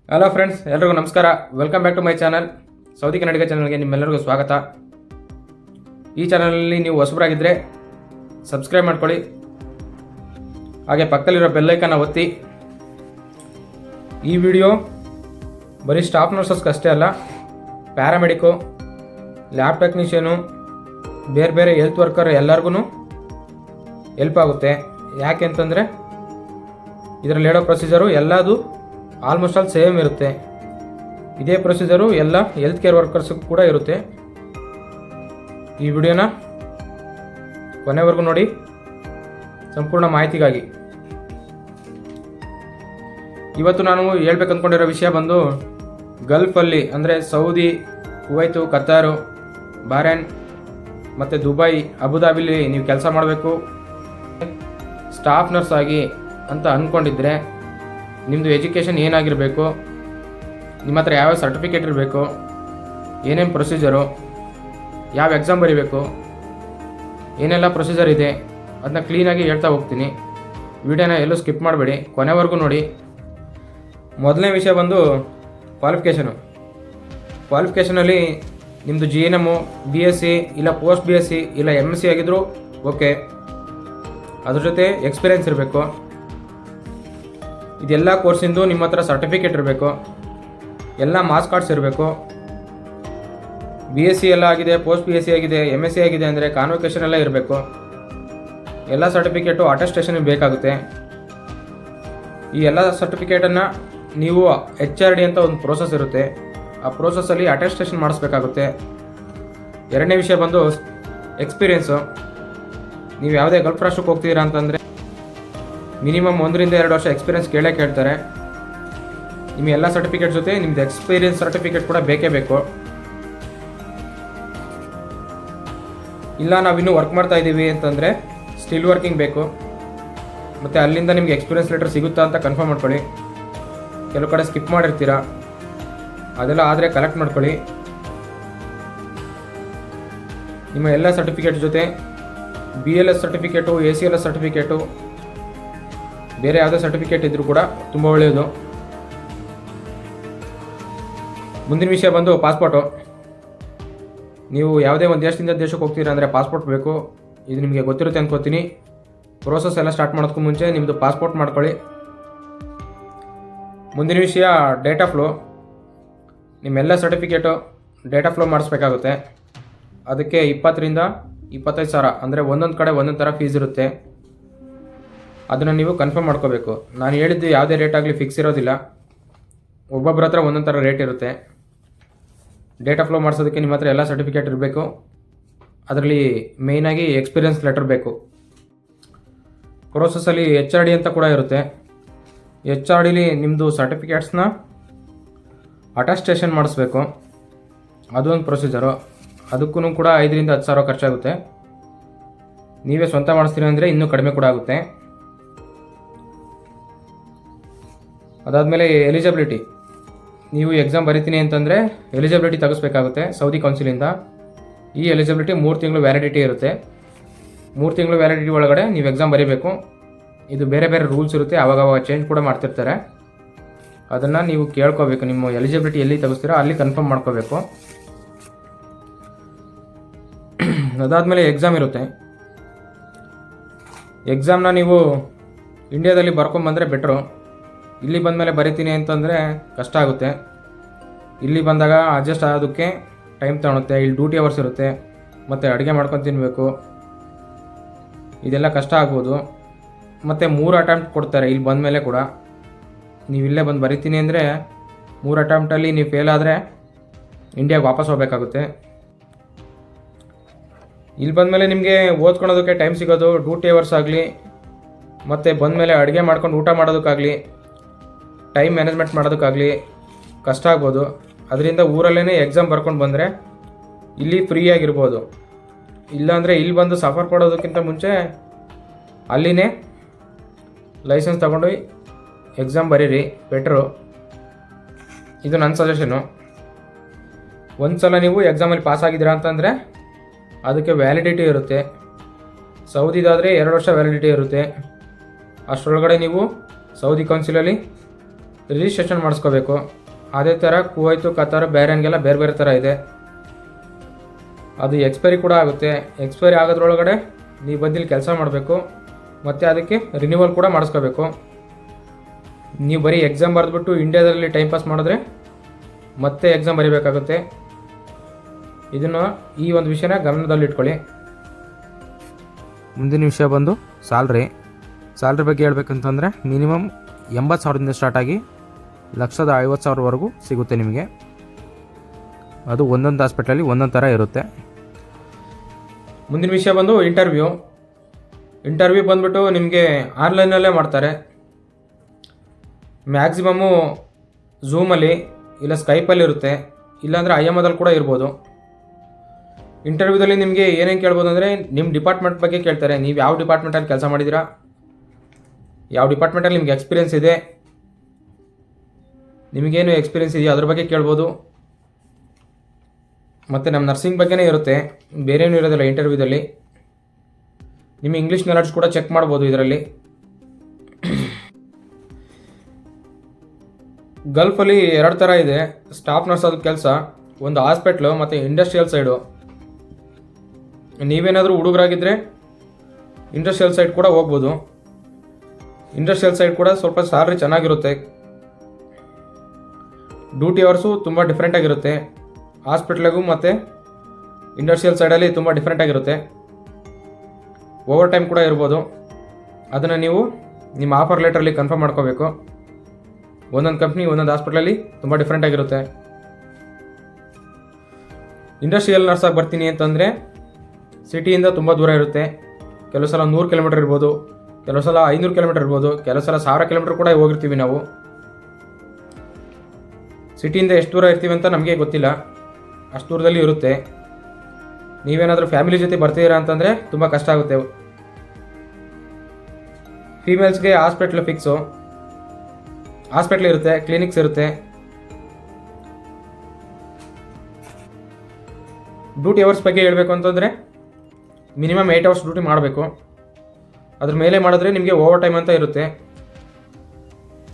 Hello friends, ಎಲ್ರಿಗೂ ನಮಸ್ಕಾರ. Welcome back to my channel. Saudi Kannadiga ಚಾನಲ್ಗೆ ನಿಮ್ಮೆಲ್ಲರಿಗೂ ಸ್ವಾಗತ. ಈ ಚಾನಲಲ್ಲಿ ನೀವು ಹೊಸಬರಾಗಿದ್ದರೆ ಸಬ್ಸ್ಕ್ರೈಬ್ ಮಾಡ್ಕೊಳ್ಳಿ, ಹಾಗೆ ಪಕ್ಕದಲ್ಲಿರೋ ಬೆಲ್ಲೈಕನ್ನ ಒತ್ತಿ. ಈ ವಿಡಿಯೋ ಬರೀ ಸ್ಟಾಫ್ ನರ್ಸಸ್ಗೆ ಅಷ್ಟೇ ಅಲ್ಲ, ಪ್ಯಾರಾಮೆಡಿಕು, ಲ್ಯಾಬ್ ಟೆಕ್ನಿಷಿಯನು, ಬೇರೆ ಬೇರೆ ಹೆಲ್ತ್ ವರ್ಕರ್ ಎಲ್ಲರಿಗೂ ಹೆಲ್ಪ್ ಆಗುತ್ತೆ. ಯಾಕೆ ಅಂತಂದರೆ ಇದರಲ್ಲಿ ಹೇಳೋ ಪ್ರೊಸೀಜರು ಎಲ್ಲದು ಆಲ್ಮೋಸ್ಟ್ ಆಲ್ ಸೇಮ್ ಇರುತ್ತೆ. ಇದೇ ಪ್ರೊಸೀಜರು ಎಲ್ಲ ಹೆಲ್ತ್ ಕೇರ್ ವರ್ಕರ್ಸ್ಗೂ ಕೂಡ ಇರುತ್ತೆ. ಈ ವಿಡಿಯೋನ ಕೊನೆವರೆಗೂ ನೋಡಿ ಸಂಪೂರ್ಣ ಮಾಹಿತಿಗಾಗಿ. ಇವತ್ತು ನಾನು ಹೇಳ್ಬೇಕು ಅಂದ್ಕೊಂಡಿರೋ ವಿಷಯ ಬಂದು ಗಲ್ಫಲ್ಲಿ ಅಂದರೆ ಸೌದಿ, ಕುವೈತು, ಕತಾರು, ಬಹ್ರೇನ್ ಮತ್ತು ದುಬೈ, ಅಬುದಾಬಿಲಿ ನೀವು ಕೆಲಸ ಮಾಡಬೇಕು, ಸ್ಟಾಫ್ ನರ್ಸ್ ಆಗಿ ಅಂತ ಅಂದ್ಕೊಂಡಿದ್ರೆ ನಿಮ್ಮದು ಎಜುಕೇಷನ್ ಏನಾಗಿರಬೇಕು, ನಿಮ್ಮ ಹತ್ರ ಯಾವ್ಯಾವ ಸರ್ಟಿಫಿಕೇಟ್ ಇರಬೇಕು, ಏನೇನು ಪ್ರೊಸೀಜರು, ಯಾವ ಎಕ್ಸಾಮ್ ಬರೀಬೇಕು, ಏನೆಲ್ಲ ಪ್ರೊಸೀಜರ್ ಇದೆ ಅದನ್ನ ಕ್ಲೀನಾಗಿ ಹೇಳ್ತಾ ಹೋಗ್ತೀನಿ. ವಿಡಿಯೋನ ಎಲ್ಲೂ ಸ್ಕಿಪ್ ಮಾಡಬೇಡಿ, ಕೊನೆವರೆಗೂ ನೋಡಿ. ಮೊದಲನೇ ವಿಷಯ ಬಂದು ಕ್ವಾಲಿಫಿಕೇಷನಲ್ಲಿ ನಿಮ್ಮದು GNM, BSc ಇಲ್ಲ ಪೋಸ್ಟ್ BSc ಇಲ್ಲ MSc ಆಗಿದ್ದರೂ ಓಕೆ. ಅದ್ರ ಜೊತೆ ಎಕ್ಸ್ಪೀರಿಯೆನ್ಸ್ ಇರಬೇಕು. ಇದೆಲ್ಲ ಕೋರ್ಸಿಂದು ನಿಮ್ಮ ಹತ್ರ ಸರ್ಟಿಫಿಕೇಟ್ ಇರಬೇಕು, ಎಲ್ಲ ಮಾರ್ಕ್ಸ್ ಕಾರ್ಡ್ಸ್ ಇರಬೇಕು. BSc ಎಲ್ಲ ಆಗಿದೆ, ಪೋಸ್ಟ್ BSc ಆಗಿದೆ, MSc ಆಗಿದೆ ಅಂದರೆ ಕಾನ್ವೊಕೇಷನ್ ಎಲ್ಲ ಇರಬೇಕು. ಎಲ್ಲ ಸರ್ಟಿಫಿಕೇಟು ಅಟೆಸ್ಟೇಷನ್ಗೆ ಬೇಕಾಗುತ್ತೆ. ಈ ಎಲ್ಲ ಸರ್ಟಿಫಿಕೇಟನ್ನು ನೀವು HRD ಅಂತ ಒಂದು ಪ್ರೋಸೆಸ್ ಇರುತ್ತೆ, ಆ ಪ್ರೋಸೆಸ್ಸಲ್ಲಿ ಅಟೆಸ್ಟೇಷನ್ ಮಾಡಿಸ್ಬೇಕಾಗುತ್ತೆ. ಎರಡನೇ ವಿಷಯ ಬಂದು ಎಕ್ಸ್ಪೀರಿಯೆನ್ಸು. ನೀವು ಯಾವುದೇ ಗಲ್ಫ್ ರಾಷ್ಟ್ರಕ್ಕೆ ಹೋಗ್ತೀರಾ ಅಂತಂದರೆ ಮಿನಿಮಮ್ 1 ರಿಂದ 2 ವರ್ಷ ಎಕ್ಸ್ಪೀರಿಯೆನ್ಸ್ ಕೇಳ್ತಾರೆ. ನಿಮ್ಮ ಎಲ್ಲ ಸರ್ಟಿಫಿಕೇಟ್ ಜೊತೆ ನಿಮ್ಮದು ಎಕ್ಸ್ಪೀರಿಯೆನ್ಸ್ ಸರ್ಟಿಫಿಕೇಟ್ ಕೂಡ ಬೇಕೇ ಬೇಕು. ಇಲ್ಲ ನಾವಿನ್ನೂ ವರ್ಕ್ ಮಾಡ್ತಾ ಇದ್ದೀವಿ ಅಂತಂದರೆ ಸ್ಟಿಲ್ ವರ್ಕಿಂಗ್ ಬೇಕು. ಮತ್ತು ಅಲ್ಲಿಂದ ನಿಮಗೆ ಎಕ್ಸ್ಪೀರಿಯೆನ್ಸ್ ಲೆಟರ್ ಸಿಗುತ್ತಾ ಅಂತ ಕನ್ಫರ್ಮ್ ಮಾಡ್ಕೊಳ್ಳಿ. ಕೆಲವು ಕಡೆ ಸ್ಕಿಪ್ ಮಾಡಿರ್ತೀರ, ಅದೆಲ್ಲ ಆದರೆ ಕಲೆಕ್ಟ್ ಮಾಡ್ಕೊಳ್ಳಿ. ನಿಮ್ಮ ಎಲ್ಲ ಸರ್ಟಿಫಿಕೇಟ್ ಜೊತೆ BLS ಸರ್ಟಿಫಿಕೇಟು, ACLS ಸರ್ಟಿಫಿಕೇಟು, ಬೇರೆ ಯಾವುದೇ ಸರ್ಟಿಫಿಕೇಟ್ ಇದ್ದರೂ ಕೂಡ ತುಂಬ ಒಳ್ಳೆಯದು. ಮುಂದಿನ ವಿಷಯ ಬಂದು ಪಾಸ್ಪೋರ್ಟು. ನೀವು ಯಾವುದೇ ಒಂದು ದೇಶದಿಂದ ದೇಶಕ್ಕೆ ಹೋಗ್ತೀರಾ ಅಂದರೆ ಪಾಸ್ಪೋರ್ಟ್ ಬೇಕು. ಇದು ನಿಮಗೆ ಗೊತ್ತಿರುತ್ತೆ ಅನ್ಕೋತೀನಿ. ಪ್ರೋಸೆಸ್ ಎಲ್ಲ ಸ್ಟಾರ್ಟ್ ಮಾಡೋದಕ್ಕೂ ಮುಂಚೆ ನಿಮ್ಮದು ಪಾಸ್ಪೋರ್ಟ್ ಮಾಡ್ಕೊಳ್ಳಿ. ಮುಂದಿನ ವಿಷಯ ಡೇಟಾ ಫ್ಲೋ. ನಿಮ್ಮೆಲ್ಲ ಸರ್ಟಿಫಿಕೇಟು ಡೇಟಾ ಫ್ಲೋ ಮಾಡಿಸ್ಬೇಕಾಗುತ್ತೆ. ಅದಕ್ಕೆ 20 ರಿಂದ 25 ಸಾವಿರ ಅಂದರೆ ಒಂದೊಂದು ಕಡೆ ಒಂದೊಂದು ಥರ ಫೀಸ್ ಇರುತ್ತೆ. ಅದನ್ನು ನೀವು ಕನ್ಫರ್ಮ್ ಮಾಡ್ಕೋಬೇಕು. ನಾನು ಹೇಳಿದ್ದು ಯಾವುದೇ ರೇಟ್ ಆಗಲಿ ಫಿಕ್ಸ್ ಇರೋದಿಲ್ಲ, ಒಬ್ಬೊಬ್ಬರ ಹತ್ರ ಒಂದೊಂದು ಥರ ರೇಟ್ ಇರುತ್ತೆ. ಡೇಟಾ ಫ್ಲೋ ಮಾಡಿಸೋದಕ್ಕೆ ನಿಮ್ಮ ಹತ್ರ ಎಲ್ಲ ಸರ್ಟಿಫಿಕೇಟ್ ಇರಬೇಕು. ಅದರಲ್ಲಿ ಮೇಯ್ನಾಗಿ ಎಕ್ಸ್ಪೀರಿಯೆನ್ಸ್ ಲೆಟರ್ ಬೇಕು. ಪ್ರೋಸೆಸ್ಸಲ್ಲಿ HRD ಅಂತ ಕೂಡ ಇರುತ್ತೆ. HRDಲಿ ನಿಮ್ಮದು ಸರ್ಟಿಫಿಕೇಟ್ಸ್ನ ಅಟೆಸ್ಟೇಷನ್ ಮಾಡಿಸ್ಬೇಕು. ಅದೊಂದು ಪ್ರೊಸೀಜರು. ಅದಕ್ಕೂ ಕೂಡ 5 ರಿಂದ 10 ಸಾವಿರ ಖರ್ಚಾಗುತ್ತೆ. ನೀವೇ ಸ್ವಂತ ಮಾಡಿಸ್ತೀರಿ ಅಂದರೆ ಇನ್ನೂ ಕಡಿಮೆ ಕೂಡ ಆಗುತ್ತೆ. ಅದಾದಮೇಲೆ ಎಲಿಜಿಬಿಲಿಟಿ. ನೀವು ಎಕ್ಸಾಮ್ ಬರಿತೀನಿ ಅಂತಂದರೆ ಎಲಿಜಿಬಿಲಿಟಿ ತೆಗೆಸ್ಬೇಕಾಗುತ್ತೆ ಸೌದಿ ಕೌನ್ಸಿಲಿಂದ. ಈ ಎಲಿಜಿಬಿಲಿಟಿ 3 ತಿಂಗಳು ವ್ಯಾಲಿಡಿಟಿ ಇರುತ್ತೆ. 3 ತಿಂಗಳು ವ್ಯಾಲಿಡಿಟಿ ಒಳಗಡೆ ನೀವು ಎಕ್ಸಾಮ್ ಬರೀಬೇಕು. ಇದು ಬೇರೆ ಬೇರೆ ರೂಲ್ಸ್ ಇರುತ್ತೆ, ಆವಾಗವಾಗ ಚೇಂಜ್ ಕೂಡ ಮಾಡ್ತಿರ್ತಾರೆ. ಅದನ್ನು ನೀವು ಕೇಳ್ಕೋಬೇಕು. ನಿಮ್ಮ ಎಲಿಜಿಬಿಲಿಟಿ ಎಲ್ಲಿ ತೆಗೆಸ್ತೀರೋ ಅಲ್ಲಿ ಕನ್ಫರ್ಮ್ ಮಾಡ್ಕೋಬೇಕು. ಅದಾದಮೇಲೆ ಎಕ್ಸಾಮ್ ಇರುತ್ತೆ. ಎಕ್ಸಾಮ್ನ ನೀವು ಇಂಡಿಯಾದಲ್ಲಿ ಬರ್ಕೊಂಬಂದರೆ ಬೆಟ್ರು. ಇಲ್ಲಿ ಬಂದಮೇಲೆ ಬರಿತೀನಿ ಅಂತಂದರೆ ಕಷ್ಟ ಆಗುತ್ತೆ. ಇಲ್ಲಿ ಬಂದಾಗ ಅಡ್ಜಸ್ಟ್ ಆಗೋದಕ್ಕೆ ಟೈಮ್ ತಗೊಳುತ್ತೆ. ಇಲ್ಲಿ ಡ್ಯೂಟಿ ಅವರ್ಸ್ ಇರುತ್ತೆ, ಮತ್ತು ಅಡುಗೆ ಮಾಡ್ಕೊಂಡು ತಿನ್ನಬೇಕು. ಇದೆಲ್ಲ ಕಷ್ಟ ಆಗ್ಬೋದು. ಮತ್ತು 3 ಅಟೆಂಪ್ಟ್ ಕೊಡ್ತಾರೆ ಇಲ್ಲಿ ಬಂದಮೇಲೆ ಕೂಡ. ನೀವು ಇಲ್ಲೇ ಬಂದು ಬರಿತೀನಿ ಅಂದರೆ 3 ಅಟೆಂಪ್ಟಲ್ಲಿ ನೀವು ಫೇಲ್ ಆದರೆ ಇಂಡಿಯಾಗೆ ವಾಪಸ್ ಹೋಗಬೇಕಾಗುತ್ತೆ. ಇಲ್ಲಿ ಬಂದಮೇಲೆ ನಿಮಗೆ ಓದ್ಕೊಳೋದಕ್ಕೆ ಟೈಮ್ ಸಿಗೋದು ಡ್ಯೂಟಿ ಅವರ್ಸ್ ಆಗಲಿ, ಮತ್ತು ಬಂದಮೇಲೆ ಅಡುಗೆ ಮಾಡ್ಕೊಂಡು ಊಟ ಮಾಡೋದಕ್ಕಾಗಲಿ, ಟೈಮ್ ಮ್ಯಾನೇಜ್ಮೆಂಟ್ ಮಾಡೋದಕ್ಕಾಗಲಿ ಕಷ್ಟ ಆಗ್ಬೋದು. ಅದರಿಂದ ಊರಲ್ಲೇ ಎಕ್ಸಾಮ್ ಬರ್ಕೊಂಡು ಬಂದರೆ ಇಲ್ಲಿ ಫ್ರೀಯಾಗಿರ್ಬೋದು. ಇಲ್ಲಾಂದರೆ ಇಲ್ಲಿ ಬಂದು ಸಫರ್ ಪಡೋದಕ್ಕಿಂತ ಮುಂಚೆ ಅಲ್ಲಿನೇ ಲೈಸೆನ್ಸ್ ತಗೊಂಡು ಎಕ್ಸಾಮ್ ಬರೀರಿ, ಬೆಟ್ರು. ಇದು ನನ್ನ ಸಜೆಷನು. ಒಂದು ಸಲ ನೀವು ಎಕ್ಸಾಮಲ್ಲಿ ಪಾಸ್ ಆಗಿದ್ದೀರಾ ಅಂತಂದರೆ ಅದಕ್ಕೆ ವ್ಯಾಲಿಡಿಟಿ ಇರುತ್ತೆ. ಸೌದಿದಾದರೆ 2 ವರ್ಷ ವ್ಯಾಲಿಡಿಟಿ ಇರುತ್ತೆ. ಅಷ್ಟರೊಳಗಡೆ ನೀವು ಸೌದಿ ಕೌನ್ಸಿಲಲ್ಲಿ ರಿಜಿಸ್ಟ್ರೇಷನ್ ಮಾಡಿಸ್ಕೋಬೇಕು. ಅದೇ ಥರ ಕುವೈತು, ಕತಾರು, ಬಹ್ರೇನ್ಗೆಲ್ಲ ಬೇರೆ ಬೇರೆ ಥರ ಇದೆ. ಅದು ಎಕ್ಸ್ಪೈರಿ ಕೂಡ ಆಗುತ್ತೆ. ಎಕ್ಸ್ಪೈರಿ ಆಗೋದ್ರೊಳಗಡೆ ನೀವು ಬಂದಿಲ್ಲಿ ಕೆಲಸ ಮಾಡಬೇಕು, ಮತ್ತು ಅದಕ್ಕೆ ರಿನ್ಯೂವಲ್ ಕೂಡ ಮಾಡಿಸ್ಕೋಬೇಕು. ನೀವು ಬರೀ ಎಕ್ಸಾಮ್ ಬರೆದ್ಬಿಟ್ಟು ಇಂಡಿಯಾದಲ್ಲಿ ಟೈಮ್ ಪಾಸ್ ಮಾಡಿದ್ರೆ ಮತ್ತೆ ಎಕ್ಸಾಮ್ ಬರೀಬೇಕಾಗುತ್ತೆ. ಈ ಒಂದು ವಿಷಯನ ಗಮನದಲ್ಲಿಟ್ಕೊಳ್ಳಿ. ಮುಂದಿನ ವಿಷಯ ಬಂದು ಸ್ಯಾಲ್ರಿ ಬಗ್ಗೆ ಹೇಳ್ಬೇಕಂತಂದರೆ ಮಿನಿಮಮ್ 80,000ದಿಂದ ಸ್ಟಾರ್ಟ್ ಆಗಿ 150,000ವರೆಗೂ ಸಿಗುತ್ತೆ ನಿಮಗೆ. ಅದು ಒಂದೊಂದು ಹಾಸ್ಪಿಟ್ಲಲ್ಲಿ ಒಂದೊಂದು ಥರ ಇರುತ್ತೆ. ಮುಂದಿನ ವಿಷಯ ಬಂದು ಇಂಟರ್ವ್ಯೂ ಬಂದುಬಿಟ್ಟು ನಿಮಗೆ ಆನ್ಲೈನಲ್ಲೇ ಮಾಡ್ತಾರೆ. ಮ್ಯಾಕ್ಸಿಮಮ್ಮು ಝೂಮಲ್ಲಿ ಇಲ್ಲ ಸ್ಕೈಪಲ್ಲಿ ಇರುತ್ತೆ, ಇಲ್ಲಾಂದರೆ IMOದಲ್ಲಿ ಕೂಡ ಇರ್ಬೋದು. ಇಂಟರ್ವ್ಯೂದಲ್ಲಿ ನಿಮಗೆ ಏನೇನು ಕೇಳ್ಬೋದು ಅಂದರೆ ನಿಮ್ಮ ಡಿಪಾರ್ಟ್ಮೆಂಟ್ ಬಗ್ಗೆ ಕೇಳ್ತಾರೆ. ನೀವು ಯಾವ ಡಿಪಾರ್ಟ್ಮೆಂಟಲ್ಲಿ ಕೆಲಸ ಮಾಡಿದ್ದೀರಾ, ಯಾವ ಡಿಪಾರ್ಟ್ಮೆಂಟಲ್ಲಿ ನಿಮ್ಗೆ ಎಕ್ಸ್ಪೀರಿಯೆನ್ಸ್ ಇದೆ, ನಿಮಗೇನು ಎಕ್ಸ್ಪೀರಿಯೆನ್ಸ್ ಇದೆಯೋ ಅದ್ರ ಬಗ್ಗೆ ಕೇಳ್ಬೋದು. ಮತ್ತು ನಮ್ಮ ನರ್ಸಿಂಗ್ ಬಗ್ಗೆನೇ ಇರುತ್ತೆ, ಬೇರೇನೂ ಇರೋದಿಲ್ಲ ಇಂಟರ್ವ್ಯೂದಲ್ಲಿ. ನಿಮ್ಮ ಇಂಗ್ಲೀಷ್ ನಾಲೆಡ್ಜ್ ಕೂಡ ಚೆಕ್ ಮಾಡ್ಬೋದು ಇದರಲ್ಲಿ. ಗಲ್ಫಲ್ಲಿ 2 ಥರ ಇದೆ ಸ್ಟಾಫ್ ನರ್ಸ್ ಆದ ಕೆಲಸ, ಒಂದು ಹಾಸ್ಪಿಟ್ಲು ಮತ್ತು ಇಂಡಸ್ಟ್ರಿಯಲ್ ಸೈಡು. ನೀವೇನಾದರೂ ಹುಡುಗರಾಗಿದ್ದರೆ ಇಂಡಸ್ಟ್ರಿಯಲ್ ಸೈಡ್ ಕೂಡ ಹೋಗ್ಬೋದು. ಇಂಡಸ್ಟ್ರಿಯಲ್ ಸೈಡ್ ಕೂಡ ಸ್ವಲ್ಪ ಸ್ಯಾಲ್ರಿ ಚೆನ್ನಾಗಿರುತ್ತೆ. ಡ್ಯೂಟಿ ಅವರ್ಸು ತುಂಬ ಡಿಫ್ರೆಂಟಾಗಿರುತ್ತೆ. ಹಾಸ್ಪಿಟ್ಲಿಗೂ ಮತ್ತು ಇಂಡಸ್ಟ್ರಿಯಲ್ ಸೈಡಲ್ಲಿ ತುಂಬ ಡಿಫ್ರೆಂಟಾಗಿರುತ್ತೆ. ಓವರ್ ಟೈಮ್ ಕೂಡ ಇರ್ಬೋದು. ಅದನ್ನು ನೀವು ನಿಮ್ಮ ಆಫರ್ ಲೆಟ್ರಲ್ಲಿ ಕನ್ಫರ್ಮ್ ಮಾಡ್ಕೋಬೇಕು. ಒಂದೊಂದು ಕಂಪ್ನಿ ಒಂದೊಂದು ಹಾಸ್ಪಿಟ್ಲಲ್ಲಿ ತುಂಬ ಡಿಫ್ರೆಂಟಾಗಿರುತ್ತೆ. ಇಂಡಸ್ಟ್ರಿಯಲ್ ನರ್ಸಾಗಿ ಬರ್ತೀನಿ ಅಂತಂದರೆ ಸಿಟಿಯಿಂದ ತುಂಬ ದೂರ ಇರುತ್ತೆ. ಕೆಲವು ಸಲ 100 ಕಿಲೋಮೀಟರ್ ಇರ್ಬೋದು, ಕೆಲವು ಸಲ 500 ಕಿಲೋಮೀಟರ್ ಇರ್ಬೋದು, ಕೆಲವು ಸಲ 1000 ಕಿಲೋಮೀಟರ್ ಕೂಡ ಹೋಗಿರ್ತೀವಿ ನಾವು. ಸಿಟಿಯಿಂದ ಎಷ್ಟು ದೂರ ಇರ್ತೀವಿ ಅಂತ ನಮಗೆ ಗೊತ್ತಿಲ್ಲ, ಅಷ್ಟು ದೂರದಲ್ಲಿ ಇರುತ್ತೆ. ನೀವೇನಾದರೂ ಫ್ಯಾಮಿಲಿ ಜೊತೆ ಬರ್ತೀರಾ ಅಂತಂದರೆ ತುಂಬ ಕಷ್ಟ ಆಗುತ್ತೆ. ಫೀಮೇಲ್ಸ್ಗೆ ಹಾಸ್ಪಿಟ್ಲ್ ಫಿಕ್ಸು, ಹಾಸ್ಪಿಟ್ಲ್ ಇರುತ್ತೆ, ಕ್ಲಿನಿಕ್ಸ್ ಇರುತ್ತೆ. ಡ್ಯೂಟಿ ಅವರ್ಸ್ ಬಗ್ಗೆ ಹೇಳಬೇಕು ಅಂತಂದರೆ ಮಿನಿಮಮ್ 8 ಅವರ್ಸ್ ಡ್ಯೂಟಿ ಮಾಡಬೇಕು. ಅದ್ರ ಮೇಲೆ ಮಾಡಿದ್ರೆ ನಿಮಗೆ ಓವರ್ ಟೈಮ್ ಅಂತ ಇರುತ್ತೆ.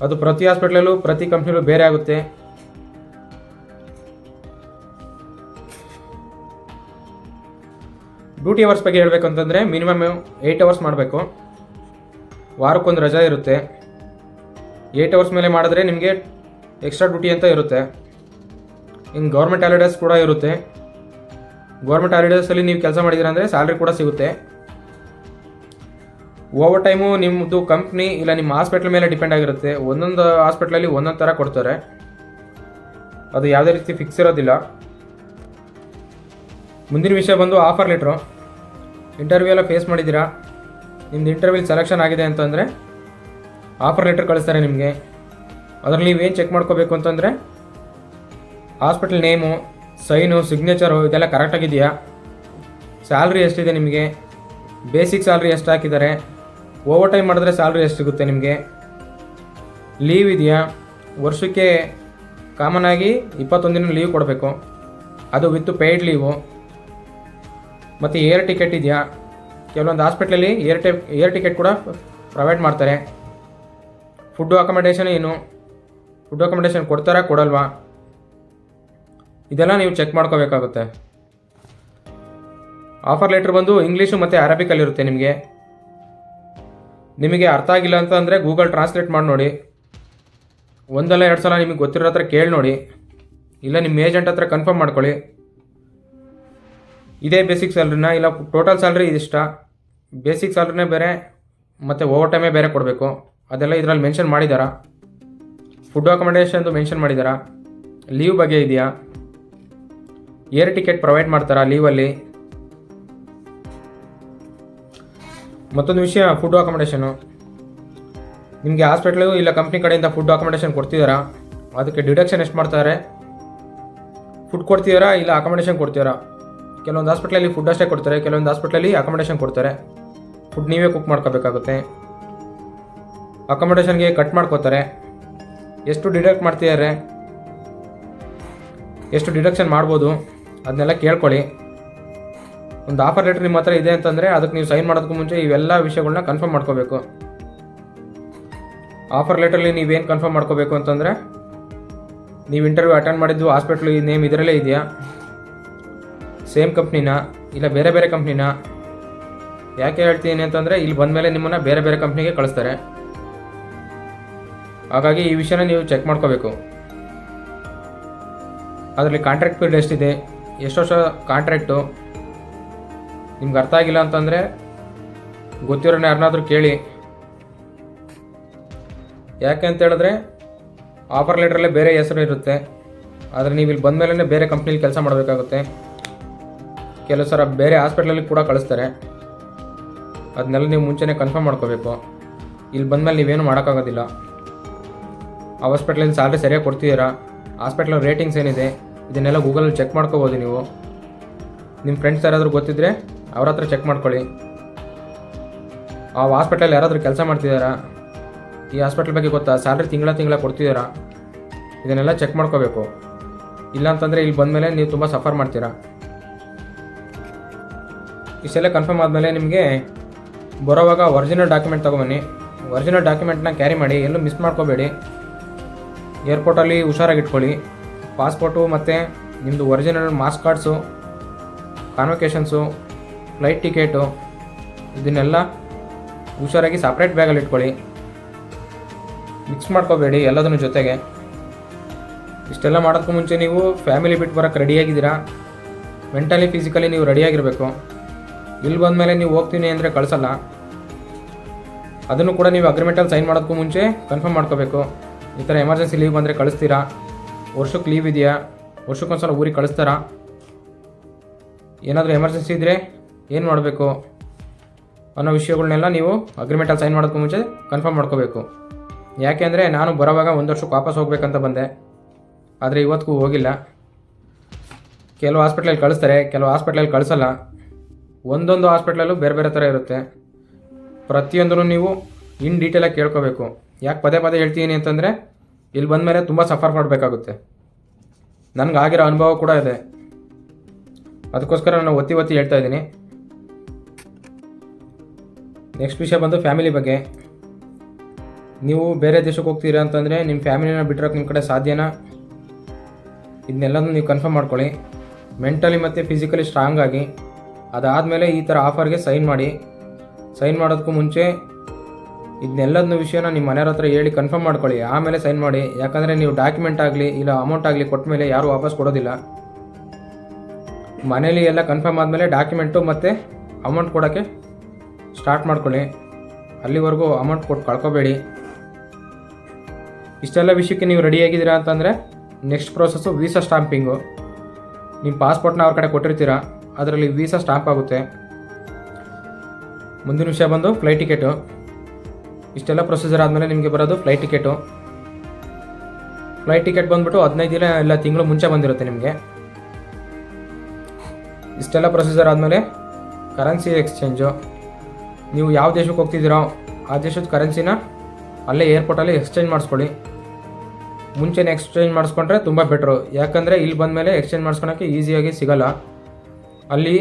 ಅದು ಪ್ರತಿ ಹಾಸ್ಪಿಟ್ಲಲ್ಲೂ ಪ್ರತಿ ಕಂಪ್ನಿಲೂ ಬೇರೆ ಆಗುತ್ತೆ. ಡ್ಯೂಟಿ ಅವರ್ಸ್ ಬಗ್ಗೆ ಹೇಳಬೇಕು ಅಂತಂದರೆ ಮಿನಿಮಮ್ 8 ಅವರ್ಸ್ ಮಾಡಬೇಕು. ವಾರಕ್ಕೊಂದು ರಜಾ ಇರುತ್ತೆ. 8 ಅವರ್ಸ್ ಮೇಲೆ ಮಾಡಿದ್ರೆ ನಿಮಗೆ ಎಕ್ಸ್ಟ್ರಾ ಡ್ಯೂಟಿ ಅಂತ ಇರುತ್ತೆ. ಇನ್ನು ಗೌರ್ಮೆಂಟ್ ಹಾಲಿಡೇಸ್ ಕೂಡ ಇರುತ್ತೆ. ಗೌರ್ಮೆಂಟ್ ಹಾಲಿಡೇಸಲ್ಲಿ ನೀವು ಕೆಲಸ ಮಾಡಿದ್ದೀರ ಅಂದರೆ ಸ್ಯಾಲ್ರಿ ಕೂಡ ಸಿಗುತ್ತೆ. ಓವರ್ ಟೈಮು ನಿಮ್ಮದು ಕಂಪ್ನಿ ಇಲ್ಲ ನಿಮ್ಮ ಹಾಸ್ಪಿಟ್ಲ್ ಮೇಲೆ ಡಿಪೆಂಡ್ ಆಗಿರುತ್ತೆ. ಒಂದೊಂದು ಹಾಸ್ಪಿಟ್ಲಲ್ಲಿ ಒಂದೊಂದು ಥರ ಕೊಡ್ತಾರೆ, ಅದು ಯಾವುದೇ ರೀತಿ ಫಿಕ್ಸ್ ಇರೋದಿಲ್ಲ. ಮುಂದಿನ ವಿಷಯ ಬಂದು ಆಫರ್ ಲೆಟ್ರು. ಇಂಟರ್ವ್ಯೂ ಎಲ್ಲ ಫೇಸ್ ಮಾಡಿದ್ದೀರಾ, ನಿಮ್ಮದು ಇಂಟರ್ವ್ಯೂಲಿ ಸೆಲೆಕ್ಷನ್ ಆಗಿದೆ ಅಂತಂದರೆ ಆಫರ್ ಲೆಟ್ರ್ ಕಳಿಸ್ತಾರೆ ನಿಮಗೆ. ಅದರಲ್ಲಿ ನೀವೇನು ಚೆಕ್ ಮಾಡ್ಕೋಬೇಕು ಅಂತಂದರೆ ಹಾಸ್ಪಿಟಲ್ ನೇಮು, ಸೈನು, ಸಿಗ್ನೇಚರು ಇದೆಲ್ಲ ಕರೆಕ್ಟಾಗಿದೆಯಾ, ಸ್ಯಾಲ್ರಿ ಎಷ್ಟಿದೆ ನಿಮಗೆ, ಬೇಸಿಕ್ ಸ್ಯಾಲ್ರಿ ಎಷ್ಟು ಹಾಕಿದ್ದಾರೆ, ಓವರ್ ಟೈಮ್ ಮಾಡಿದ್ರೆ ಸ್ಯಾಲ್ರಿ ಎಷ್ಟು ಸಿಗುತ್ತೆ ನಿಮಗೆ, ಲೀವ್ ಇದೆಯಾ, ವರ್ಷಕ್ಕೆ ಕಾಮನ್ ಆಗಿ 21 ದಿನ ಲೀವ್ ಕೊಡಬೇಕು, ಅದು ವಿತ್ ಪೇಯ್ಡ್ ಲೀವು, ಮತ್ತು ಏರ್ ಟಿಕೆಟ್ ಇದೆಯಾ. ಕೆಲವೊಂದು ಹಾಸ್ಪಿಟ್ಲಲ್ಲಿ ಏರ್ ಟಿಕೆಟ್ ಕೂಡ ಪ್ರೊವೈಡ್ ಮಾಡ್ತಾರೆ. ಫುಡ್ಡು ಅಕಾಮಡೇಷನ್ ಏನು, ಫುಡ್ ಅಕಾಮಡೇಷನ್ ಕೊಡ್ತಾರಾ ಕೊಡಲ್ವಾ, ಇದೆಲ್ಲ ನೀವು ಚೆಕ್ ಮಾಡ್ಕೋಬೇಕಾಗುತ್ತೆ. ಆಫರ್ ಲೆಟ್ರ್ ಬಂದು ಇಂಗ್ಲೀಷು ಮತ್ತು ಅರಬಿಕಲ್ಲಿರುತ್ತೆ. ನಿಮಗೆ ಅರ್ಥ ಆಗಿಲ್ಲ ಅಂತ ಅಂದರೆ ಗೂಗಲ್ ಟ್ರಾನ್ಸ್ಲೇಟ್ ಮಾಡಿ ನೋಡಿ. 1-2 ಸಲ ನಿಮಗೆ ಗೊತ್ತಿರೋ ಹತ್ರ ಕೇಳಿ ನೋಡಿ, ಇಲ್ಲ ನಿಮ್ಮ ಏಜೆಂಟ್ ಹತ್ರ ಕನ್ಫರ್ಮ್ ಮಾಡ್ಕೊಳ್ಳಿ. ಇದೇ ಬೇಸಿಕ್ ಸ್ಯಾಲ್ರಿನ ಇಲ್ಲ ಟೋಟಲ್ ಸ್ಯಾಲ್ರಿ ಇದಿಷ್ಟ, ಬೇಸಿಕ್ ಸ್ಯಾಲ್ರಿನೇ ಬೇರೆ ಮತ್ತು ಓವರ್ ಟೈಮೇ ಬೇರೆ ಕೊಡಬೇಕು, ಅದೆಲ್ಲ ಇದರಲ್ಲಿ ಮೆನ್ಷನ್ ಮಾಡಿದ್ದಾರಾ, ಫುಡ್ ಅಕಾಮಡೇಷನ್ದು ಮೆನ್ಷನ್ ಮಾಡಿದ್ದಾರಾ, ಲೀವ್ ಬಗ್ಗೆ ಇದೆಯಾ, ಏರ್ ಟಿಕೆಟ್ ಪ್ರೊವೈಡ್ ಮಾಡ್ತಾರಾ ಲೀವಲ್ಲಿ. ಮತ್ತೊಂದು ವಿಷಯ ಫುಡ್ ಅಕಾಮಡೇಷನು. ನಿಮಗೆ ಹಾಸ್ಪಿಟ್ಲು ಇಲ್ಲ ಕಂಪ್ನಿ ಕಡೆಯಿಂದ ಫುಡ್ ಅಕಾಮಡೇಷನ್ ಕೊಡ್ತಿದ್ದಾರಾ, ಅದಕ್ಕೆ ಡಿಡಕ್ಷನ್ ಎಷ್ಟು ಮಾಡ್ತಾರೆ, ಫುಡ್ ಕೊಡ್ತಿದ್ದಾರಾ ಇಲ್ಲ ಅಕಾಮಡೇಷನ್ ಕೊಡ್ತಿದ್ದಾರಾ. ಕೆಲವೊಂದು ಹಾಸ್ಪಿಟ್ಲಲ್ಲಿ ಫುಡ್ ಅಷ್ಟೇ ಕೊಡ್ತಾರೆ, ಕೆಲವೊಂದು ಹಾಸ್ಪಿಟ್ಲಲ್ಲಿ ಅಕಾಮಡೇಷನ್ ಕೊಡ್ತಾರೆ. ಫುಡ್ ನೀವೇ ಕುಕ್ ಮಾಡ್ಕೋಬೇಕಾಗುತ್ತೆ. ಅಕಾಮಡೇಷನ್ಗೆ ಕಟ್ ಮಾಡ್ಕೋತಾರೆ. ಎಷ್ಟು ಡಿಡಕ್ಟ್ ಮಾಡ್ತಿದ್ದಾರೆ, ಎಷ್ಟು ಡಿಡಕ್ಷನ್ ಮಾಡ್ಬೋದು ಅದನ್ನೆಲ್ಲ ಕೇಳ್ಕೊಳ್ಳಿ. ಒಂದು ಆಫರ್ ಲೆಟ್ರ್ ನಿಮ್ಮ ಹತ್ರ ಇದೆ ಅಂತಂದರೆ ಅದಕ್ಕೆ ನೀವು ಸೈನ್ ಮಾಡೋದಕ್ಕೂ ಮುಂಚೆ ಇವೆಲ್ಲ ವಿಷಯಗಳನ್ನ ಕನ್ಫರ್ಮ್ ಮಾಡ್ಕೋಬೇಕು. ಆಫರ್ ಲೆಟ್ರಲ್ಲಿ ನೀವೇನು ಕನ್ಫರ್ಮ್ ಮಾಡ್ಕೋಬೇಕು ಅಂತಂದರೆ ನೀವು ಇಂಟರ್ವ್ಯೂ ಅಟೆಂಡ್ ಮಾಡಿದ್ದು ಹಾಸ್ಪಿಟ್ಲು ನೇಮ್ ಇದರಲ್ಲೇ ಇದೆಯಾ, ಸೇಮ್ ಕಂಪ್ನಿನ ಇಲ್ಲ ಬೇರೆ ಬೇರೆ ಕಂಪ್ನಿನ. ಯಾಕೆ ಹೇಳ್ತೀನಿ ಅಂತಂದರೆ ಇಲ್ಲಿ ಬಂದಮೇಲೆ ನಿಮ್ಮನ್ನು ಬೇರೆ ಬೇರೆ ಕಂಪ್ನಿಗೆ ಕಳಿಸ್ತಾರೆ. ಹಾಗಾಗಿ ಈ ವಿಷಯನ ನೀವು ಚೆಕ್ ಮಾಡ್ಕೋಬೇಕು. ಅದರಲ್ಲಿ ಕಾಂಟ್ರಾಕ್ಟ್ ಪೀರಿಯಡ್ ಎಷ್ಟಿದೆ, ಎಷ್ಟು ವರ್ಷ ಕಾಂಟ್ರಾಕ್ಟು, ನಿಮ್ಗೆ ಅರ್ಥ ಆಗಿಲ್ಲ ಅಂತಂದರೆ ಗೊತ್ತಿರೋನ ಯಾರನ್ನಾದ್ರೂ ಕೇಳಿ. ಯಾಕೆ ಅಂತ ಹೇಳಿದ್ರೆ ಆಫರ್ ಲೆಟ್ರಲ್ಲೇ ಬೇರೆ ಹೆಸರು ಇರುತ್ತೆ, ಆದರೆ ನೀವು ಇಲ್ಲಿ ಬಂದಮೇಲೆ ಬೇರೆ ಕಂಪ್ನಿಲಿ ಕೆಲಸ ಮಾಡಬೇಕಾಗುತ್ತೆ. ಕೆಲವು ಸಲ ಬೇರೆ ಹಾಸ್ಪಿಟ್ಲಲ್ಲಿ ಕೂಡ ಕಳಿಸ್ತಾರೆ. ಅದನ್ನೆಲ್ಲ ನೀವು ಮುಂಚೆನೇ ಕನ್ಫರ್ಮ್ ಮಾಡ್ಕೋಬೇಕು. ಇಲ್ಲಿ ಬಂದಮೇಲೆ ನೀವೇನು ಮಾಡೋಕ್ಕಾಗೋದಿಲ್ಲ. ಆ ಹಾಸ್ಪಿಟ್ಲಲ್ಲಿ ಸ್ಯಾಲ್ರಿ ಸರಿಯಾಗಿ ಕೊಡ್ತಿದ್ದೀರಾ, ಹಾಸ್ಪಿಟ್ಲ್ ರೇಟಿಂಗ್ಸ್ ಏನಿದೆ, ಇದನ್ನೆಲ್ಲ ಗೂಗಲಲ್ಲಿ ಚೆಕ್ ಮಾಡ್ಕೋಬೋದು. ನೀವು ನಿಮ್ಮ ಫ್ರೆಂಡ್ಸ್ ಯಾರಾದರೂ ಗೊತ್ತಿದ್ದರೆ ಅವ್ರ ಹತ್ರ ಚೆಕ್ ಮಾಡ್ಕೊಳ್ಳಿ. ಆ ಹಾಸ್ಪಿಟ್ಲಲ್ಲಿ ಯಾರಾದರೂ ಕೆಲಸ ಮಾಡ್ತಿದ್ದಾರಾ, ಈ ಹಾಸ್ಪಿಟ್ಲ್ ಬಗ್ಗೆ ಗೊತ್ತಾ, ಸ್ಯಾಲ್ರಿ ತಿಂಗಳ ಕೊಡ್ತಿದ್ದೀರಾ, ಇದನ್ನೆಲ್ಲ ಚೆಕ್ ಮಾಡ್ಕೋಬೇಕು. ಇಲ್ಲಾಂತಂದರೆ ಇಲ್ಲಿ ಬಂದಮೇಲೆ ನೀವು ತುಂಬ ಸಫರ್ ಮಾಡ್ತೀರಾ. ಇಷ್ಟೆಲ್ಲ ಕನ್ಫರ್ಮ್ ಆದಮೇಲೆ ನಿಮಗೆ ಬರೋವಾಗ ಒರಿಜಿನಲ್ ಡಾಕ್ಯುಮೆಂಟ್ ತೊಗೊಬನ್ನಿ. ಒರಿಜಿನಲ್ ಡಾಕ್ಯುಮೆಂಟ್ನ ಕ್ಯಾರಿ ಮಾಡಿ, ಎಲ್ಲೂ ಮಿಸ್ ಮಾಡ್ಕೋಬೇಡಿ. ಏರ್ಪೋರ್ಟಲ್ಲಿ ಹುಷಾರಾಗಿ ಇಟ್ಕೊಳ್ಳಿ. ಪಾಸ್ಪೋರ್ಟು ಮತ್ತು ನಿಮ್ಮದು original marks cards, convocations, flight ticket, ಇದನ್ನೆಲ್ಲ ಹುಷಾರಾಗಿ ಸಪ್ರೇಟ್ ಬ್ಯಾಗಲ್ಲಿ ಇಟ್ಕೊಳ್ಳಿ. ಮಿಕ್ಸ್ ಮಾಡ್ಕೋಬೇಡಿ ಎಲ್ಲದನ್ನು ಜೊತೆಗೆ. ಇಷ್ಟೆಲ್ಲ ಮಾಡೋದಕ್ಕೂ ಮುಂಚೆ ನೀವು ಫ್ಯಾಮಿಲಿ ಬಿಟ್ಟು ಬರೋಕ್ಕೆ ರೆಡಿಯಾಗಿದ್ದೀರಾ, ಮೆಂಟಲಿ ಫಿಸಿಕಲಿ ನೀವು ರೆಡಿಯಾಗಿರಬೇಕು. ಇಲ್ಲಿ ಬಂದಮೇಲೆ ನೀವು ಹೋಗ್ತೀನಿ ಅಂದರೆ ಕಳಿಸಲ್ಲ. ಅದನ್ನು ಕೂಡ ನೀವು ಅಗ್ರಿಮೆಂಟಲ್ಲಿ ಸೈನ್ ಮಾಡೋದಕ್ಕೂ ಮುಂಚೆ ಕನ್ಫರ್ಮ್ ಮಾಡ್ಕೋಬೇಕು. ಈ ಥರ ಎಮರ್ಜೆನ್ಸಿ ಲೀವ್ ಬಂದರೆ ಕಳಿಸ್ತೀರಾ, ವರ್ಷಕ್ಕೆ ಲೀವ್ ಇದೆಯಾ, ವರ್ಷಕ್ಕೊಂದ್ಸಲ ಊರಿಗೆ ಕಳಿಸ್ತಾರಾ, ಏನಾದರೂ ಎಮರ್ಜೆನ್ಸಿ ಇದ್ದರೆ ಏನು ಮಾಡಬೇಕು ಅನ್ನೋ ವಿಷಯಗಳನ್ನೆಲ್ಲ ನೀವು ಅಗ್ರಿಮೆಂಟಲ್ಲಿ ಸೈನ್ ಮಾಡೋದಕ್ಕೂ ಮುಂಚೆ ಕನ್ಫರ್ಮ್ ಮಾಡ್ಕೋಬೇಕು. ಯಾಕೆ ಅಂದರೆ ನಾನು ಬರೋವಾಗ 1 ವರ್ಷಕ್ಕೆ ವಾಪಸ್ ಹೋಗ್ಬೇಕಂತ ಬಂದೆ, ಆದರೆ ಇವತ್ತಿಗೂ ಹೋಗಿಲ್ಲ. ಕೆಲವು ಹಾಸ್ಪಿಟ್ಲಲ್ಲಿ ಕಳಿಸ್ತಾರೆ, ಕೆಲವು ಹಾಸ್ಪಿಟ್ಲಲ್ಲಿ ಕಳಿಸಲ್ಲ. ಒಂದೊಂದು ಹಾಸ್ಪಿಟ್ಲಲ್ಲೂ ಬೇರೆ ಬೇರೆ ಥರ ಇರುತ್ತೆ. ಪ್ರತಿಯೊಂದನ್ನು ನೀವು ಇನ್ ಡೀಟೇಲಾಗಿ ಕೇಳ್ಕೋಬೇಕು. ಯಾಕೆ ಪದೇ ಹೇಳ್ತೀನಿ ಅಂತಂದರೆ ಇಲ್ಲಿ ಬಂದಮೇಲೆ ತುಂಬ ಸಫರ್ ಮಾಡಬೇಕಾಗುತ್ತೆ. ನನಗೆ ಆಗಿರೋ ಅನುಭವ ಕೂಡ ಇದೆ, ಅದಕ್ಕೋಸ್ಕರ ನಾನು ಒತ್ತಿ ಹೇಳ್ತಾ ಇದ್ದೀನಿ. ನೆಕ್ಸ್ಟ್ ವಿಷಯ ಬಂದು ಫ್ಯಾಮಿಲಿ ಬಗ್ಗೆ. ನೀವು ಬೇರೆ ದೇಶಕ್ಕೆ ಹೋಗ್ತೀರಾ ಅಂತಂದರೆ ನಿಮ್ಮ ಫ್ಯಾಮಿಲಿನ ಬಿಟ್ಟಿರೋಕೆ ನಿಮ್ಮ ಕಡೆ ಸಾಧ್ಯನಾ, ಇದನ್ನೆಲ್ಲನೂ ನೀವು ಕನ್ಫರ್ಮ್ ಮಾಡ್ಕೊಳ್ಳಿ. ಮೆಂಟಲಿ ಮತ್ತು ಫಿಸಿಕಲಿ ಸ್ಟ್ರಾಂಗ್ ಆಗಿ. ಅದಾದಮೇಲೆ ಈ ಥರ ಆಫರ್ಗೆ ಸೈನ್ ಮಾಡಿ. ಸೈನ್ ಮಾಡೋದಕ್ಕೂ ಮುಂಚೆ ಇದನ್ನೆಲ್ಲದನ್ನು ವಿಷಯನ ನಿಮ್ಮ ಮನೆಯವ್ರ ಹತ್ರ ಹೇಳಿ ಕನ್ಫರ್ಮ್ ಮಾಡ್ಕೊಳ್ಳಿ, ಆಮೇಲೆ ಸೈನ್ ಮಾಡಿ. ಯಾಕಂದರೆ ನೀವು ಡಾಕ್ಯುಮೆಂಟ್ ಆಗಲಿ ಇಲ್ಲ ಅಮೌಂಟ್ ಆಗಲಿ ಕೊಟ್ಟ ಮೇಲೆ ಯಾರೂ ವಾಪಸ್ ಕೊಡೋದಿಲ್ಲ. ಮನೇಲಿ ಎಲ್ಲ ಕನ್ಫರ್ಮ್ ಆದಮೇಲೆ ಡಾಕ್ಯುಮೆಂಟು ಮತ್ತು ಅಮೌಂಟ್ ಕೊಡೋಕ್ಕೆ ಸ್ಟಾರ್ಟ್ ಮಾಡ್ಕೊಳ್ಳಿ. ಅಲ್ಲಿವರೆಗೂ ಅಮೌಂಟ್ ಕೊಟ್ಟು ಕಳ್ಕೊಬೇಡಿ. ಇಷ್ಟೆಲ್ಲ ವಿಷಯಕ್ಕೆ ನೀವು ರೆಡಿಯಾಗಿದ್ದೀರಾ ಅಂತಂದರೆ ನೆಕ್ಸ್ಟ್ ಪ್ರೋಸೆಸ್ಸು ವೀಸಾ ಸ್ಟಾಂಪಿಂಗು. ನಿಮ್ಮ ಪಾಸ್ಪೋರ್ಟ್ನ ಅವ್ರ ಕಡೆ ಕೊಟ್ಟಿರ್ತೀರ, ಅದರಲ್ಲಿ ವೀಸಾ ಸ್ಟಾಂಪ್ ಆಗುತ್ತೆ. ಮುಂದಿನ ವಿಷಯ ಬಂದು ಫ್ಲೈಟ್ ಟಿಕೆಟು. ಇಷ್ಟೆಲ್ಲ ಪ್ರೊಸೀಜರ್ ಆದಮೇಲೆ ನಿಮಗೆ ಬರೋದು ಫ್ಲೈಟ್ ಟಿಕೆಟು. ಫ್ಲೈಟ್ ಟಿಕೆಟ್ ಬಂದುಬಿಟ್ಟು 15 ದಿನ ಇಲ್ಲ ತಿಂಗಳು ಮುಂಚೆ ಬಂದಿರುತ್ತೆ ನಿಮಗೆ. ಇಷ್ಟೆಲ್ಲ ಪ್ರೊಸೀಜರ್ ಆದಮೇಲೆ ಕರೆನ್ಸಿ ಎಕ್ಸ್ಚೇಂಜು. ನೀವು ಯಾವ ದೇಶಕ್ಕೆ ಹೋಗ್ತಿದ್ದೀರೋ ಆ ದೇಶದ ಕರೆನ್ಸಿನ ಅಲ್ಲೇ ಏರ್ಪೋರ್ಟಲ್ಲಿ ಎಕ್ಸ್ಚೇಂಜ್ ಮಾಡಿಸ್ಕೊಳ್ಳಿ. ಮುಂಚೆನೇ ಎಕ್ಸ್ಚೇಂಜ್ ಮಾಡಿಸ್ಕೊಂಡ್ರೆ ತುಂಬ ಬೆಟ್ರು. ಯಾಕಂದರೆ ಇಲ್ಲಿ ಬಂದಮೇಲೆ ಎಕ್ಸ್ಚೇಂಜ್ ಮಾಡಿಸ್ಕೊಳಕ್ಕೆ ಈಸಿಯಾಗಿ ಸಿಗೋಲ್ಲ. ಅಲ್ಲಿ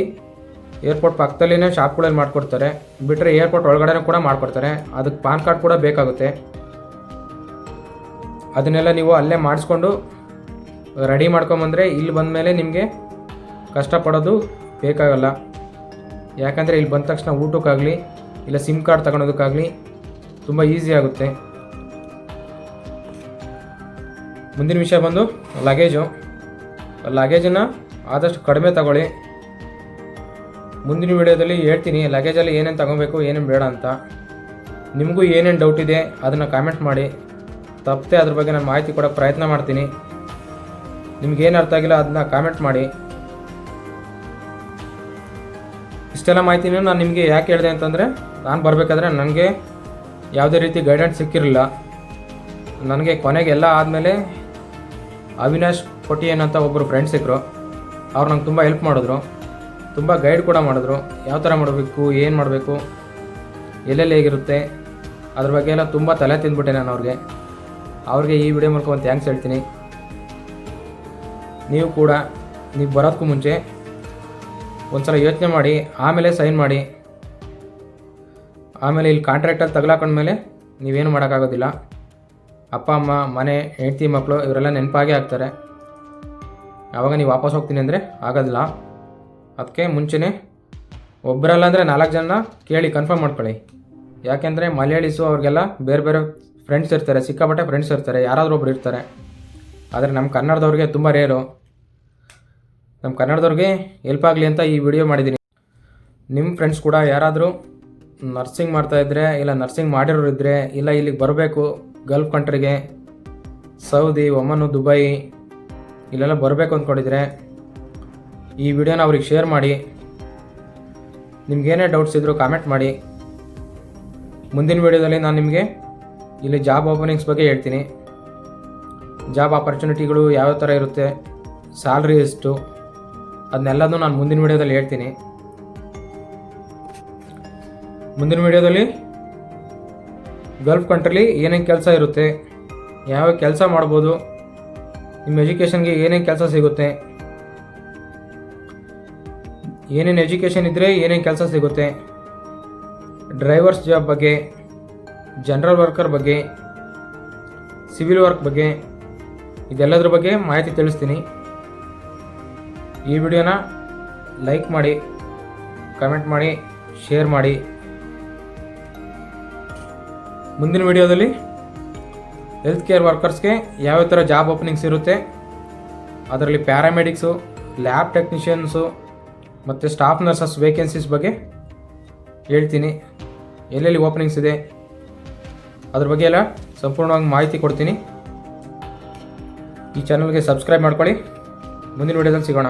ಏರ್ಪೋರ್ಟ್ ಪಕ್ಕದಲ್ಲಿನೇ ಶಾಪ್ಗಳಲ್ಲಿ ಮಾಡಿಕೊಡ್ತಾರೆ, ಬಿಟ್ಟರೆ ಏರ್ಪೋರ್ಟ್ ಒಳಗಡೆ ಕೂಡ ಮಾಡಿಕೊಡ್ತಾರೆ. ಅದಕ್ಕೆ ಪಾನ್ ಕಾರ್ಡ್ ಕೂಡ ಬೇಕಾಗುತ್ತೆ. ಅದನ್ನೆಲ್ಲ ನೀವು ಅಲ್ಲೇ ಮಾಡಿಸ್ಕೊಂಡು ರೆಡಿ ಮಾಡ್ಕೊಂಬಂದರೆ ಇಲ್ಲಿ ಬಂದಮೇಲೆ ನಿಮಗೆ ಕಷ್ಟಪಡೋದು ಬೇಕಾಗಲ್ಲ. ಯಾಕಂದರೆ ಇಲ್ಲಿ ಬಂದ ತಕ್ಷಣ ಊಟಕ್ಕಾಗಲಿ ಇಲ್ಲ ಸಿಮ್ ಕಾರ್ಡ್ ತಗೊಳೋದಕ್ಕಾಗಲಿ ತುಂಬ ಈಸಿ ಆಗುತ್ತೆ. ಮುಂದಿನ ವಿಷಯ ಬಂದು ಲಗೇಜು. ಲಗೇಜನ್ನು ಆದಷ್ಟು ಕಡಿಮೆ ತಗೊಳ್ಳಿ. ಮುಂದಿನ ವಿಡಿಯೋದಲ್ಲಿ ಹೇಳ್ತೀನಿ ಲಗೇಜಲ್ಲಿ ಏನೇನು ತಗೋಬೇಕು ಏನೇನು ಬೇಡ ಅಂತ. ನಿಮಗೂ ಏನೇನು ಡೌಟ್ ಇದೆ ಅದನ್ನು ಕಾಮೆಂಟ್ ಮಾಡಿ, ತಪ್ಪದೆ ಅದ್ರ ಬಗ್ಗೆ ನಾನು ಮಾಹಿತಿ ಕೊಡೋಕ್ಕೆ ಪ್ರಯತ್ನ ಮಾಡ್ತೀನಿ. ನಿಮ್ಗೇನು ಅರ್ಥ ಆಗಿಲ್ಲ ಅದನ್ನ ಕಾಮೆಂಟ್ ಮಾಡಿ. ಇಷ್ಟೆಲ್ಲ ಮಾಹಿತಿನೂ ನಾನು ನಿಮಗೆ ಯಾಕೆ ಹೇಳಿದೆ ಅಂತಂದರೆ, ನಾನು ಬರಬೇಕಾದ್ರೆ ನನಗೆ ಯಾವುದೇ ರೀತಿ ಗೈಡೆನ್ಸ್ ಸಿಕ್ಕಿರಲಿಲ್ಲ. ನನಗೆ ಕೊನೆಗೆ ಎಲ್ಲ ಆದಮೇಲೆ ಅವಿನಾಶ್ ಕೊಟ್ಟಿಯನ್ ಅಂತ ಒಬ್ಬರು ಫ್ರೆಂಡ್ಸ್ ಸಿಕ್ಕರು. ಅವ್ರು ನಂಗೆ ತುಂಬ ಹೆಲ್ಪ್ ಮಾಡಿದ್ರು, ತುಂಬ ಗೈಡ್ ಕೂಡ ಮಾಡಿದ್ರು. ಯಾವ ಥರ ಮಾಡಬೇಕು, ಏನು ಮಾಡಬೇಕು, ಎಲ್ಲೆಲ್ಲಿ ಹೇಗಿರುತ್ತೆ ಅದ್ರ ಬಗ್ಗೆ ಎಲ್ಲ ತುಂಬ ತಲೆ ತಿಂದ್ಬಿಟ್ಟೆ ನಾನು ಅವ್ರಿಗೆ ಈ ವಿಡಿಯೋ ಮೂಲಕ ಒಂದು ಥ್ಯಾಂಕ್ಸ್ ಹೇಳ್ತೀನಿ. ನೀವು ಕೂಡ ನೀವು ಬರೋದಕ್ಕೂ ಮುಂಚೆ ಒಂದು ಸಲ ಯೋಚನೆ ಮಾಡಿ ಆಮೇಲೆ ಸೈನ್ ಮಾಡಿ. ಆಮೇಲೆ ಇಲ್ಲಿ ಕಾಂಟ್ರಾಕ್ಟಲ್ಲಿ ತಗಲಾಕೊಂಡ್ಮೇಲೆ ನೀವೇನು ಮಾಡೋಕ್ಕಾಗೋದಿಲ್ಲ. ಅಪ್ಪ ಅಮ್ಮ ಮನೆ ಹೆಂಡತಿ ಮಕ್ಕಳು ಇವರೆಲ್ಲ ನೆನಪಾಗೇ ಆಗ್ತಾರೆ. ಆವಾಗ ನೀವು ವಾಪಸ್ ಹೋಗ್ತೀನಿ ಅಂದರೆ ಆಗೋದಿಲ್ಲ. ಅದಕ್ಕೆ ಮುಂಚೆನೇ ಒಬ್ಬರಲ್ಲ ಅಂದರೆ 4 ಜನ ಕೇಳಿ ಕನ್ಫರ್ಮ್ ಮಾಡ್ಕೊಳ್ಳಿ. ಯಾಕೆಂದರೆ ಮಲಯಾಳೀಸು ಅವ್ರಿಗೆಲ್ಲ ಬೇರೆ ಬೇರೆ ಫ್ರೆಂಡ್ಸ್ ಇರ್ತಾರೆ, ಸಿಕ್ಕಾಪಟ್ಟೆ ಫ್ರೆಂಡ್ಸ್ ಇರ್ತಾರೆ, ಯಾರಾದರೂ ಒಬ್ರು ಇರ್ತಾರೆ. ಆದರೆ ನಮ್ಮ ಕನ್ನಡದವ್ರಿಗೆ ತುಂಬ ರೇರು. ನಮ್ಮ ಕನ್ನಡದವ್ರಿಗೆ ಹೆಲ್ಪ್ ಆಗಲಿ ಅಂತ ಈ ವಿಡಿಯೋ ಮಾಡಿದ್ದೀನಿ. ನಿಮ್ಮ ಫ್ರೆಂಡ್ಸ್ ಕೂಡ ಯಾರಾದರೂ ನರ್ಸಿಂಗ್ ಮಾಡ್ತಾಯಿದ್ರೆ, ಇಲ್ಲ ನರ್ಸಿಂಗ್ ಮಾಡಿರೋರು ಇದ್ದರೆ, ಇಲ್ಲ ಇಲ್ಲಿಗೆ ಬರಬೇಕು ಗಲ್ಫ್ ಕಂಟ್ರಿಗೆ, ಸೌದಿ, ಒಮನು, ದುಬೈ ಇಲ್ಲೆಲ್ಲ ಬರಬೇಕು ಅಂದ್ಕೊಂಡಿದ್ರೆ ಈ ವಿಡಿಯೋನ ಅವ್ರಿಗೆ ಶೇರ್ ಮಾಡಿ. ನಿಮ್ಗೇನೇ ಡೌಟ್ಸ್ ಇದ್ದರೂ ಕಾಮೆಂಟ್ ಮಾಡಿ. ಮುಂದಿನ ವಿಡಿಯೋದಲ್ಲಿ ನಾನು ನಿಮಗೆ ಇಲ್ಲಿ ಜಾಬ್ ಓಪನಿಂಗ್ಸ್ ಬಗ್ಗೆ ಹೇಳ್ತೀನಿ. ಜಾಬ್ ಆಪರ್ಚುನಿಟಿಗಳು ಯಾವ ಥರ ಇರುತ್ತೆ, ಸ್ಯಾಲ್ರಿ ಎಷ್ಟು, ಅದನ್ನೆಲ್ಲದೂ ನಾನು ಮುಂದಿನ ವಿಡಿಯೋದಲ್ಲಿ ಹೇಳ್ತೀನಿ. ಮುಂದಿನ ವಿಡಿಯೋದಲ್ಲಿ ಗಲ್ಫ್ ಕಂಟ್ರಿಲಿ ಏನೇನು ಕೆಲಸ ಇರುತ್ತೆ, ಯಾವ ಕೆಲಸ ಮಾಡ್ಬೋದು, ನಿಮ್ಮ ಎಜುಕೇಷನ್ಗೆ ಏನೇನು ಕೆಲಸ ಸಿಗುತ್ತೆ, ಏನೇನು ಎಜುಕೇಷನ್ ಇದ್ದರೆ ಏನೇನು ಕೆಲಸ ಸಿಗುತ್ತೆ, ಡ್ರೈವರ್ಸ್ ಜಾಬ್ ಬಗ್ಗೆ, ಜನರಲ್ ವರ್ಕರ್ ಬಗ್ಗೆ, ಸಿವಿಲ್ ವರ್ಕ್ ಬಗ್ಗೆ, ಇದೆಲ್ಲದ್ರ ಬಗ್ಗೆ ಮಾಹಿತಿ ತಿಳಿಸ್ತೀನಿ. ಈ ವಿಡಿಯೋನ ಲೈಕ್ ಮಾಡಿ, ಕಮೆಂಟ್ ಮಾಡಿ, ಶೇರ್ ಮಾಡಿ. ಮುಂದಿನ ವಿಡಿಯೋದಲ್ಲಿ ಹೆಲ್ತ್ ಕೇರ್ ವರ್ಕರ್ಸ್ಗೆ ಯಾವ ಥರ ಜಾಬ್ ಓಪನಿಂಗ್ಸ್ ಇರುತ್ತೆ, ಅದರಲ್ಲಿ ಪ್ಯಾರಾಮೆಡಿಕ್ಸು, ಲ್ಯಾಬ್ ಟೆಕ್ನಿಷಿಯನ್ಸು ಮತ್ತು ಸ್ಟಾಫ್ ನರ್ಸಸ್ ವೇಕೆನ್ಸೀಸ್ ಬಗ್ಗೆ ಹೇಳ್ತೀನಿ. ಎಲ್ಲೆಲ್ಲಿ ಓಪನಿಂಗ್ಸ್ ಇದೆ ಅದ್ರ ಬಗ್ಗೆ ಎಲ್ಲ ಸಂಪೂರ್ಣವಾಗಿ ಮಾಹಿತಿ ಕೊಡ್ತೀನಿ. ಈ ಚಾನಲ್ಗೆ ಸಬ್ಸ್ಕ್ರೈಬ್ ಮಾಡ್ಕೊಳ್ಳಿ. ಮುಂದಿನ ವಿಡಿಯೋದಲ್ಲಿ ಸಿಗೋಣ.